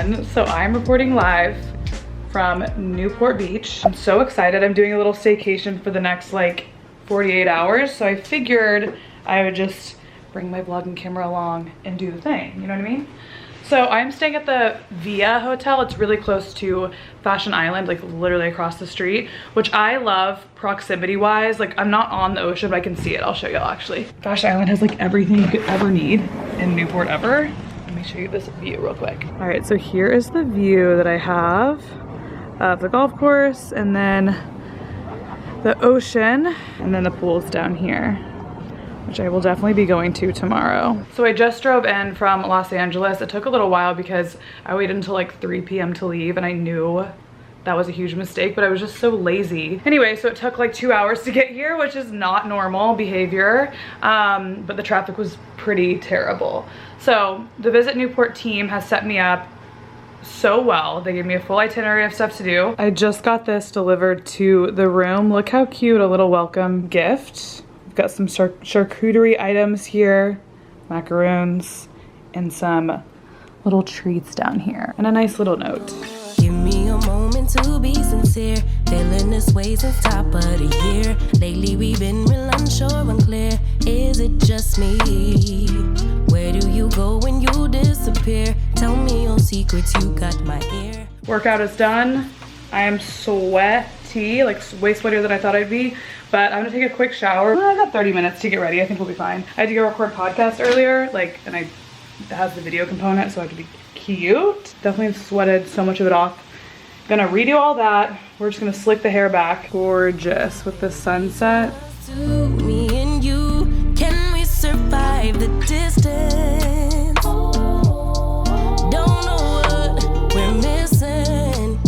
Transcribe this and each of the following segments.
everyone. So I'm reporting live from Newport Beach. I'm so excited. I'm doing a little staycation for the next like 48 hours. So I figured I would just bring my vlogging camera along and do the thing, you know what I mean? So I'm staying at the Via Hotel. It's really close to Fashion Island, like literally across the street, which I love proximity wise. Like I'm not on the ocean, but I can see it. I'll show you actually. Fashion Island has like everything you could ever need in Newport ever. Let me show you this view real quick. All right, so here is the view that I have of the golf course and then the ocean and then the pool's down here, which I will definitely be going to tomorrow. So I just drove in from Los Angeles. It took a little while because I waited until like 3 p.m. to leave and I knew that was a huge mistake, but I was just so lazy. Anyway, so it took like 2 hours to get here, which is not normal behavior, but the traffic was pretty terrible. So the Visit Newport team has set me up so well. They gave me a full itinerary of stuff to do. I just got this delivered to the room. Look how cute, a little welcome gift. Got some charcuterie items here, macaroons, and some little treats down here, and a nice little note. Give me a moment to be sincere, feeling this way since top of the year. Lately we've been real unsure, unclear. Is it just me? Where do you go when you disappear? Tell me your secrets, you got my ear. Workout is done. I am sweaty, like way sweatier than I thought I'd be, but I'm gonna take a quick shower. I got 30 minutes to get ready. I think we'll be fine. I had to go record podcast earlier, like, and it has the video component, so I have to be cute. Definitely sweated so much of it off. Gonna redo all that. We're just gonna slick the hair back. Gorgeous with the sunset. To me and you, can we survive the distance? Don't know what we're missing.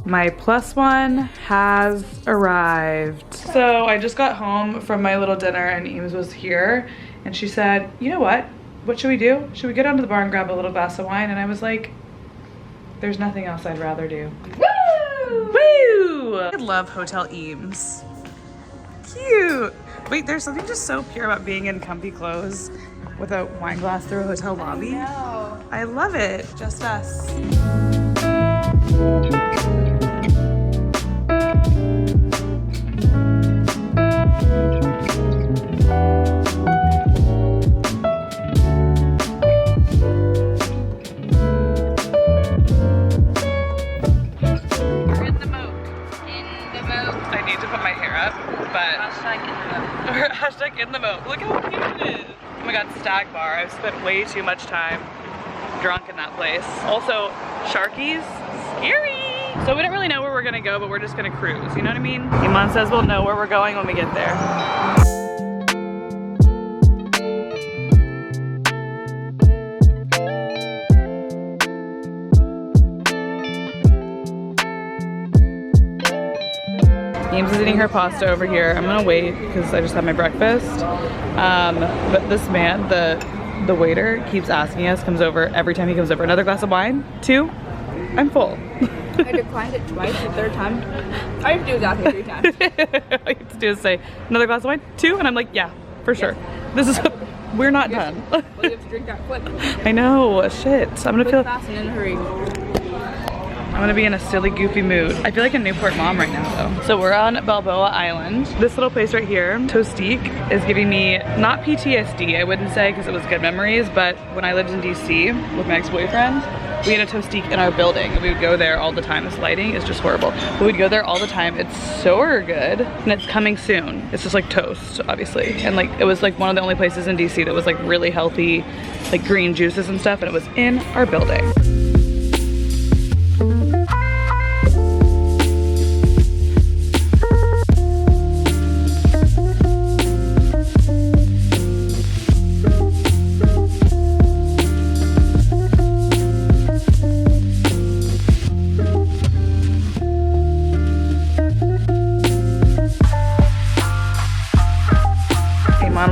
My +1 has arrived. So I just got home from my little dinner and Eames was here and she said, you know what should we do? Should we go down to the bar and grab a little glass of wine? And I was like, there's nothing else I'd rather do. Woo! Woo! I love Hotel Eames. Cute. Wait, there's something just so pure about being in comfy clothes with a wine glass through a hotel lobby. I know. I love it. Just us. Hashtag in the moat. Look how cute it is. Oh my god, Stag Bar. I've spent way too much time drunk in that place. Also, Sharkies, scary. So we don't really know where we're gonna go, but we're just gonna cruise, you know what I mean? Iman says we'll know where we're going when we get there. James is eating her pasta over here. I'm gonna wait because I just had my breakfast. But this man, the waiter, keeps asking us, comes over every time he comes over. Another glass of wine? 2? I'm full. I declined it twice, the third time. I have to do exactly 3 times. All you have to do is say, another glass of wine? 2? And I'm like, yeah, for sure. This is, we're not done. Well, you have to drink that quick. I know, shit. I'm gonna feel fast and in a hurry. I'm gonna be in a silly, goofy mood. I feel like a Newport mom right now though. So we're on Balboa Island. This little place right here, Toastique, is giving me, not PTSD, I wouldn't say because it was good memories, but when I lived in DC with my ex-boyfriend, we had a Toastique in our building and we would go there all the time. This lighting is just horrible. But we'd go there all the time. It's so good and it's coming soon. It's just like toast, obviously. And like, it was like one of the only places in DC that was like really healthy, like green juices and stuff, and it was in our building.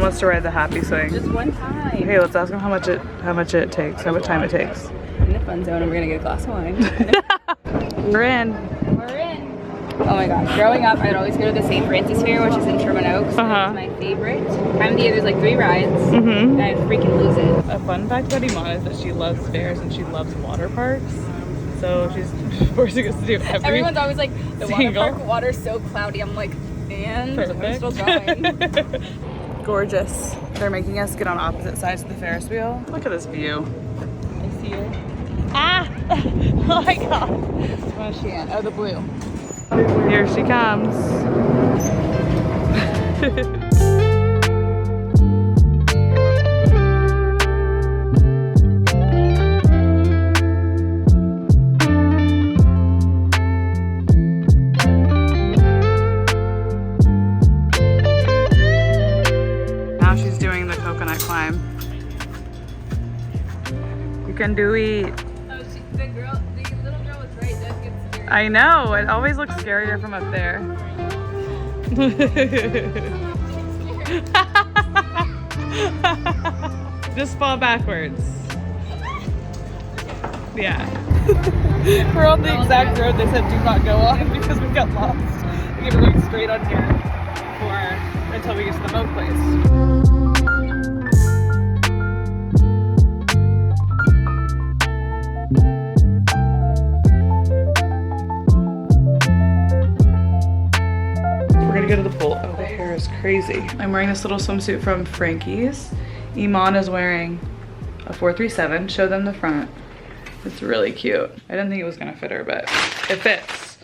Wants to ride the happy swing. Just one time. Hey, let's ask him how much it takes, how much time it takes. In the fun zone, and we're gonna get a glass of wine. We're in. We're in. Oh my gosh. Growing up, I'd always go to the St. Francis Fair, which is in Sherman Oaks. It's my favorite. Time of the year, there's like 3 rides. And I'd freaking lose it. A fun fact about Iman is that she loves fairs and she loves water parks. So she's forcing us to do Everyone's always like, the water park water's so cloudy. I'm like, and I'm still going. Gorgeous. They're making us get on opposite sides of the Ferris wheel. Look at this view. I see her. Ah! Oh my god. Where's she at? Oh, the blue. Here she comes. Now she's doing the coconut climb. You can do it. The little girl was right. That gets scary. I know, it always looks scarier from up there. Just fall backwards. Yeah. We're on the exact road they said do not go on because we got lost. We were going straight on here until we get to the boat place. Go to the pool. Oh, the hair is crazy. I'm wearing this little swimsuit from Frankie's. Iman is wearing a 437. Show them the front. It's really cute. I didn't think it was gonna fit her, but it fits.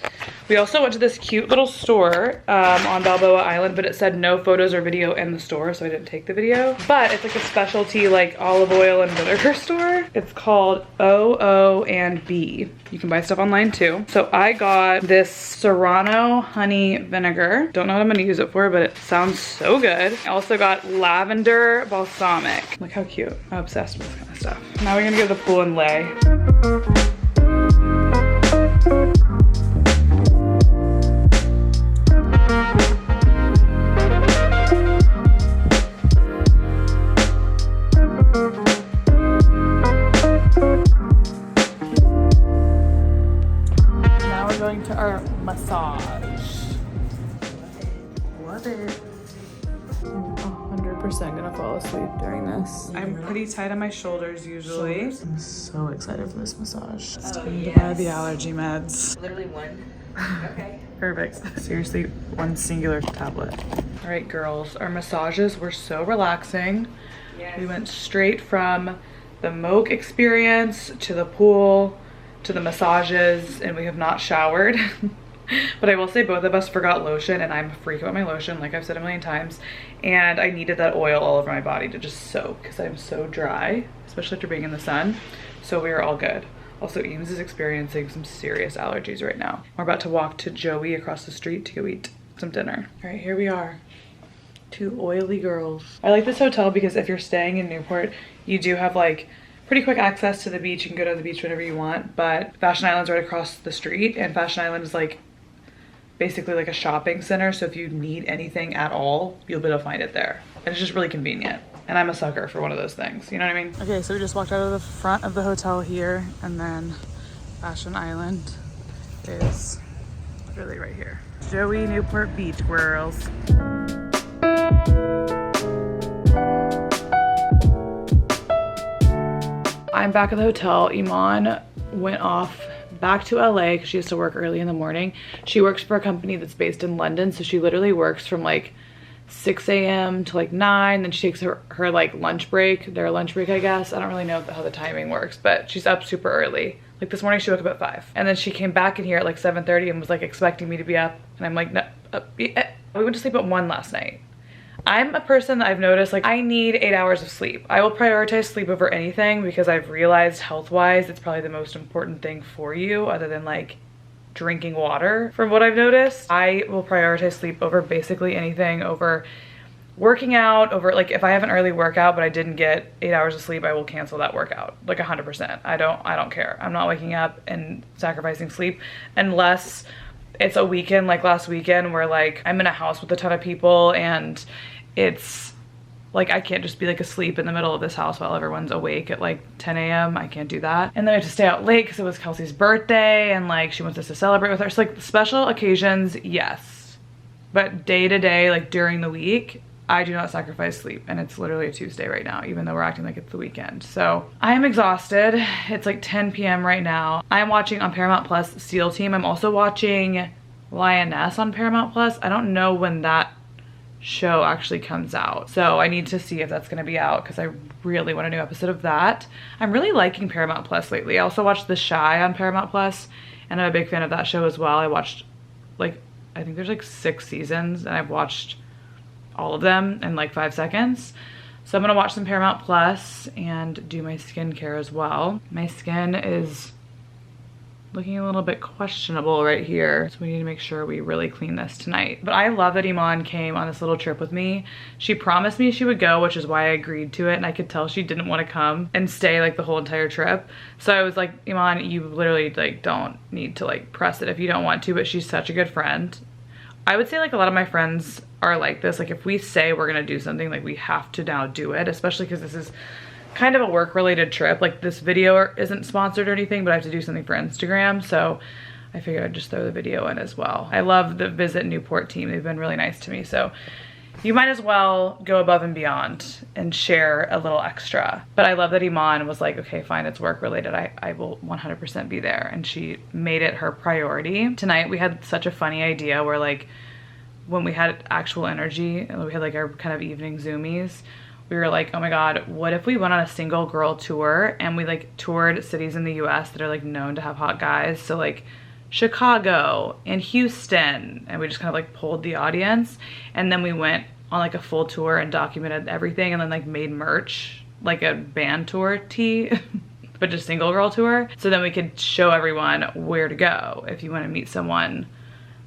We also went to this cute little store on Balboa Island, but it said no photos or video in the store, so I didn't take the video. But it's like a specialty like olive oil and vinegar store. It's called O&B. You can buy stuff online too. So I got this Serrano honey vinegar. Don't know what I'm gonna use it for, but it sounds so good. I also got lavender balsamic. Look how cute. I'm obsessed with this kind of stuff. Now we're gonna go to the pool and lay. Going to our massage. Love it. I'm 100% gonna fall asleep during this. I'm pretty tight on my shoulders usually. I'm so excited for this massage. It's time to buy the allergy meds. Literally one. Okay. Perfect. Seriously, one singular tablet. All right, girls, our massages were so relaxing. Yes. We went straight from the Moke experience to the pool to the massages, and we have not showered. But I will say both of us forgot lotion, and I'm a freak about my lotion, like I've said a million times, and I needed that oil all over my body to just soak because I'm so dry, especially after being in the sun. So we are all good. Also, Eames is experiencing some serious allergies right now. We're about to walk to Joey across the street to go eat some dinner. All right, here we are. 2 oily girls. I like this hotel because if you're staying in Newport, you do have like pretty quick access to the beach. You can go to the beach whenever you want, but Fashion Island's right across the street, and Fashion Island is like basically like a shopping center, so if you need anything at all, you'll be able to find it there. And it's just really convenient. And I'm a sucker for one of those things, you know what I mean? Okay, so we just walked out of the front of the hotel here, and then Fashion Island is really right here. Joey Newport Beach girls. I'm back at the hotel. Iman went off back to LA because she has to work early in the morning. She works for a company that's based in London, so she literally works from like 6 a.m. to like 9, then she takes her like lunch break, their lunch break I guess. I don't really know how the timing works, but she's up super early. Like this morning she woke up at 5, and then she came back in here at like 7:30 and was like expecting me to be up, and I'm like, no, we went to sleep at 1 last night. I'm a person that I've noticed, like, I need 8 hours of sleep. I will prioritize sleep over anything because I've realized health-wise it's probably the most important thing for you other than like drinking water. From what I've noticed, I will prioritize sleep over basically anything, over working out, over like if I have an early workout but I didn't get 8 hours of sleep, I will cancel that workout like 100%. I don't care. I'm not waking up and sacrificing sleep unless it's a weekend like last weekend where like I'm in a house with a ton of people and it's Like I can't just be like asleep in the middle of this house while everyone's awake at like 10 a.m. I can't do that. And then I have to stay out late because it was Kelsey's birthday and like she wants us to celebrate with her. So like special occasions, yes. But day to day, like during the week, I do not sacrifice sleep. And it's literally a Tuesday right now, even though we're acting like it's the weekend. So I am exhausted. It's like 10 p.m. right now. I am watching on Paramount Plus SEAL Team. I'm also watching Lioness on Paramount Plus. I don't know when that show actually comes out, so I need to see if that's going to be out because I really want a new episode of that. I'm really liking Paramount Plus lately. I also watched The Chi on Paramount Plus, and I'm a big fan of that show as well. I watched like, I think there's like 6 seasons and I've watched all of them in like 5 seconds. So I'm gonna watch some Paramount Plus and do my skincare as well. My skin is looking a little bit questionable right here, so we need to make sure we really clean this tonight. But I love that Iman came on this little trip with me. She promised me she would go, which is why I agreed to it, and I could tell she didn't want to come and stay like the whole entire trip. So I was like, Iman, you literally like don't need to like press it if you don't want to, but she's such a good friend. I would say like a lot of my friends are like this. Like if we say we're gonna do something, like we have to now do it, especially because this is kind of a work-related trip. Like this video isn't sponsored or anything, but I have to do something for Instagram, so I figured I'd just throw the video in as well. I love the Visit Newport team. They've been really nice to me, so you might as well go above and beyond and share a little extra. But I love that Iman was like, okay, fine, it's work-related. I will 100% be there, and she made it her priority. Tonight we had such a funny idea where like when we had actual energy and we had like our kind of evening zoomies, we were like, oh my God, what if we went on a single girl tour and we like toured cities in the US that are like known to have hot guys? So like Chicago and Houston, and we just kind of like pulled the audience, and then we went on like a full tour and documented everything, and then like made merch, like a band tour tee, but just single girl tour. So then we could show everyone where to go if you want to meet someone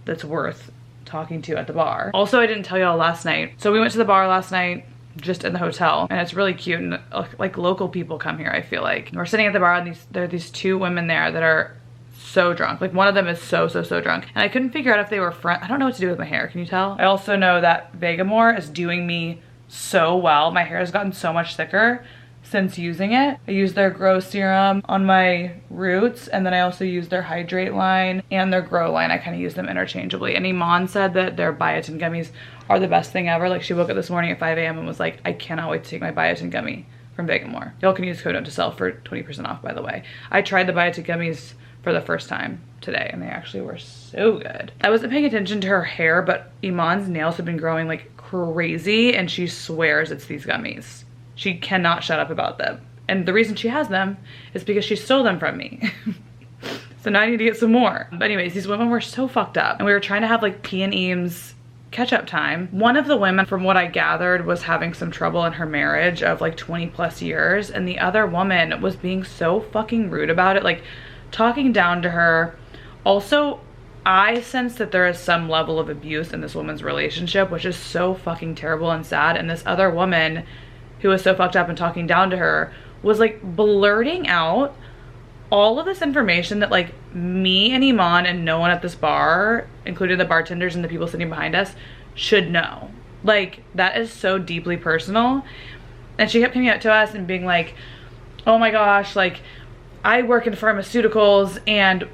that's worth talking to at the bar. Also, I didn't tell y'all last night. So we went to the bar last night, just in the hotel, and it's really cute, and like local people come here, I feel like. We're sitting at the bar and there are these 2 women there that are so drunk. Like one of them is so drunk, and I couldn't figure out if they were friends. I don't know what to do with my hair, can you tell? I also know that Vegamore is doing me so well. My hair has gotten so much thicker since using it. I use their Grow Serum on my roots, and then I also use their Hydrate line and their Grow line. I kind of use them interchangeably. And Iman said that their biotin gummies are the best thing ever. Like she woke up this morning at 5 a.m. and was like, I cannot wait to take my biotin gummy from Vegamore. Y'all can use code note to sell for 20% off, by the way. I tried the biotin gummies for the first time today, and they actually were so good. I wasn't paying attention to her hair, but Iman's nails have been growing like crazy, and she swears it's these gummies. She cannot shut up about them. And the reason she has them is because she stole them from me. So now I need to get some more. But anyways, these women were so fucked up, and we were trying to have like P and Eames catch up time. One of the women, from what I gathered, was having some trouble in her marriage of like 20+ years, and the other woman was being so fucking rude about it, like talking down to her. Also, I sense that there is some level of abuse in this woman's relationship, which is so fucking terrible and sad. And this other woman who was so fucked up and talking down to her was like blurting out all of this information that like me and Iman and no one at this bar, including the bartenders and the people sitting behind us, should know. Like that is so deeply personal. And she kept coming up to us and being like, oh my gosh, like I work in pharmaceuticals, and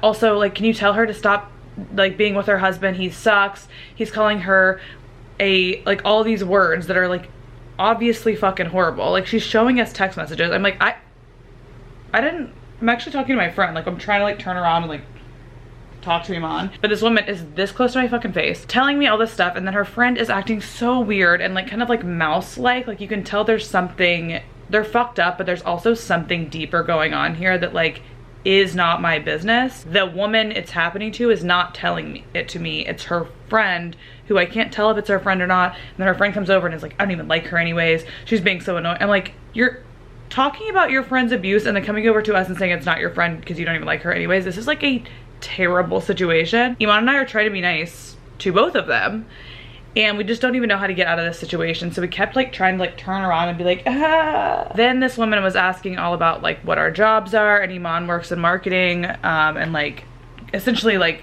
also like, can you tell her to stop like being with her husband? He sucks. He's calling her like all these words that are like obviously fucking horrible. Like she's showing us text messages. I'm like, I'm actually talking to my friend. Like I'm trying to like turn around and like talk to Iman, but this woman is this close to my fucking face telling me all this stuff, and then her friend is acting so weird and like kind of like mouse-like. Like you can tell there's something, they're fucked up, but there's also something deeper going on here that like is not my business. The woman it's happening to is not telling it to me. It's her friend, who I can't tell if it's her friend or not. And then her friend comes over and is like, I don't even like her anyways. She's being so annoying. I'm like, you're talking about your friend's abuse and then coming over to us and saying it's not your friend because you don't even like her anyways. This is like a terrible situation. Iman and I are trying to be nice to both of them, and we just don't even know how to get out of this situation. So we kept like trying to like turn around and be like, ah. Then this woman was asking all about like what our jobs are, and Iman works in marketing, and like essentially like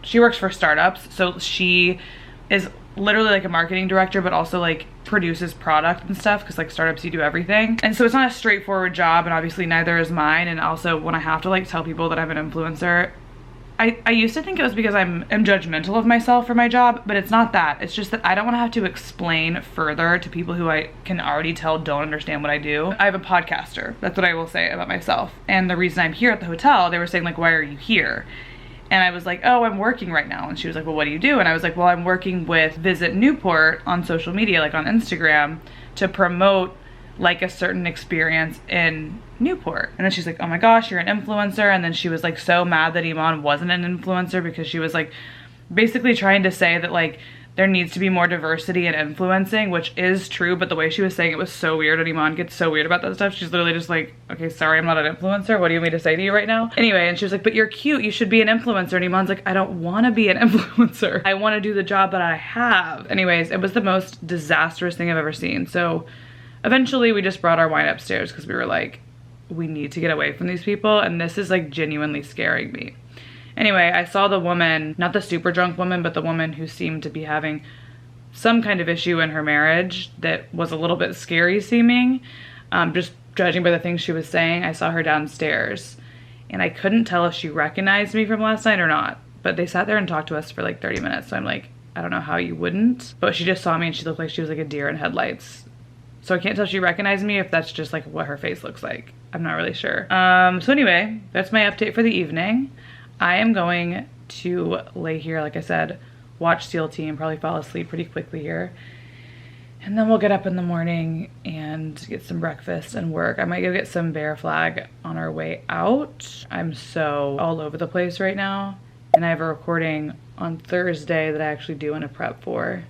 she works for startups. So she is literally like a marketing director, but also like produces product and stuff, because like startups, you do everything. And so it's not a straightforward job, and obviously neither is mine. And also when I have to like tell people that I'm an influencer, I used to think it was because am judgmental of myself for my job, but it's not that. It's just that I don't want to have to explain further to people who I can already tell don't understand what I do. I'm a podcaster. That's what I will say about myself. And the reason I'm here at the hotel, they were saying like, why are you here? And I was like, oh, I'm working right now. And she was like, well, what do you do? And I was like, well, I'm working with Visit Newport on social media, like on Instagram, to promote like a certain experience in Newport. And then she's like, oh my gosh, you're an influencer. And then she was like so mad that Iman wasn't an influencer, because she was like basically trying to say that like there needs to be more diversity in influencing, which is true, but the way she was saying it was so weird, and Iman gets so weird about that stuff. She's literally just like, okay, sorry, I'm not an influencer. What do you want me to say to you right now? Anyway, and she was like, but you're cute, you should be an influencer. And Iman's like, I don't want to be an influencer. I want to do the job that I have. Anyways, it was the most disastrous thing I've ever seen. So eventually we just brought our wine upstairs, because we were like, we need to get away from these people, and this is like genuinely scaring me. Anyway, I saw the woman, not the super drunk woman, but the woman who seemed to be having some kind of issue in her marriage that was a little bit scary seeming. Just judging by the things she was saying, I saw her downstairs, and I couldn't tell if she recognized me from last night or not, but they sat there and talked to us for like 30 minutes. So I'm like, I don't know how you wouldn't, but she just saw me and she looked like she was like a deer in headlights. So I can't tell if she recognized me, if that's just like what her face looks like. I'm not really sure. So anyway, that's my update for the evening. I am going to lay here, like I said, watch SEAL Team, probably fall asleep pretty quickly here. And then we'll get up in the morning and get some breakfast and work. I might go get some bear flag on our way out. I'm so all over the place right now. And I have a recording on Thursday that I actually do want to prep for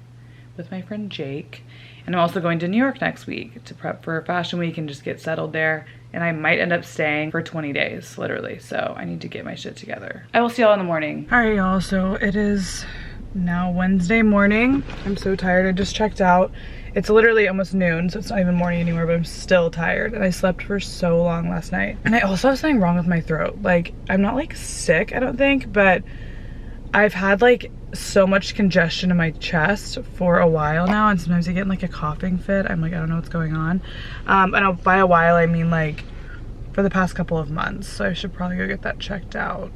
with my friend Jake. And I'm also going to New York next week to prep for Fashion Week and just get settled there. And I might end up staying for 20 days, literally. So I need to get my shit together. I will see y'all in the morning. All right, y'all. So it is now Wednesday morning. I'm so tired. I just checked out. It's literally almost noon, so it's not even morning anymore, but I'm still tired. And I slept for so long last night. And I also have something wrong with my throat. Like, I'm not like sick, I don't think, but I've had like so much congestion in my chest for a while now, and sometimes I get in like a coughing fit. I'm like, I don't know what's going on. And by a while I mean like for the past couple of months. So I should probably go get that checked out,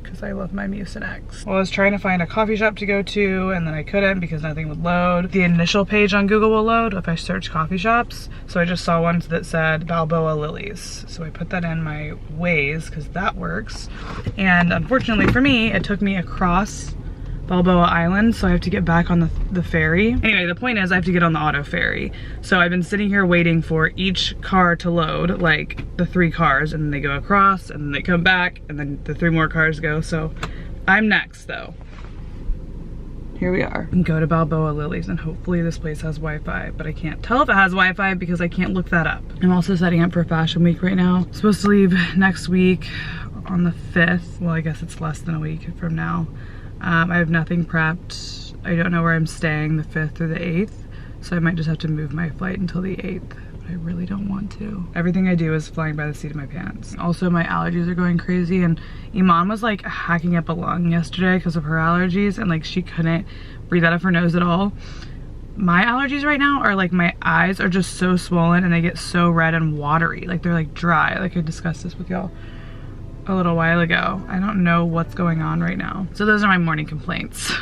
because I love my Mucinex. Well, I was trying to find a coffee shop to go to, and then I couldn't because nothing would load. The initial page on Google will load if I search coffee shops. So I just saw one that said Balboa Lilies. So I put that in my Waze, because that works. And unfortunately for me, it took me across Balboa Island, so I have to get back on the ferry. Anyway, the point is I have to get on the auto ferry. So I've been sitting here waiting for each car to load, like the 3 cars, and then they go across, and then they come back, and then the 3 more cars go. So I'm next though. Here we are. And go to Balboa Lilies, and hopefully this place has Wi-Fi, but I can't tell if it has Wi-Fi because I can't look that up. I'm also setting up for Fashion Week right now. I'm supposed to leave next week on the 5th. Well, I guess it's less than a week from now. I have nothing prepped. I don't know where I'm staying the 5th or the 8th, so I might just have to move my flight until the 8th, but I really don't want to. Everything I do is flying by the seat of my pants. Also, my allergies are going crazy, and Iman was like hacking up a lung yesterday because of her allergies, and like she couldn't breathe out of her nose at all. My allergies right now are like, my eyes are just so swollen and they get so red and watery. Like they're like dry. Like I discussed this with y'all a little while ago. I don't know what's going on right now. So those are my morning complaints.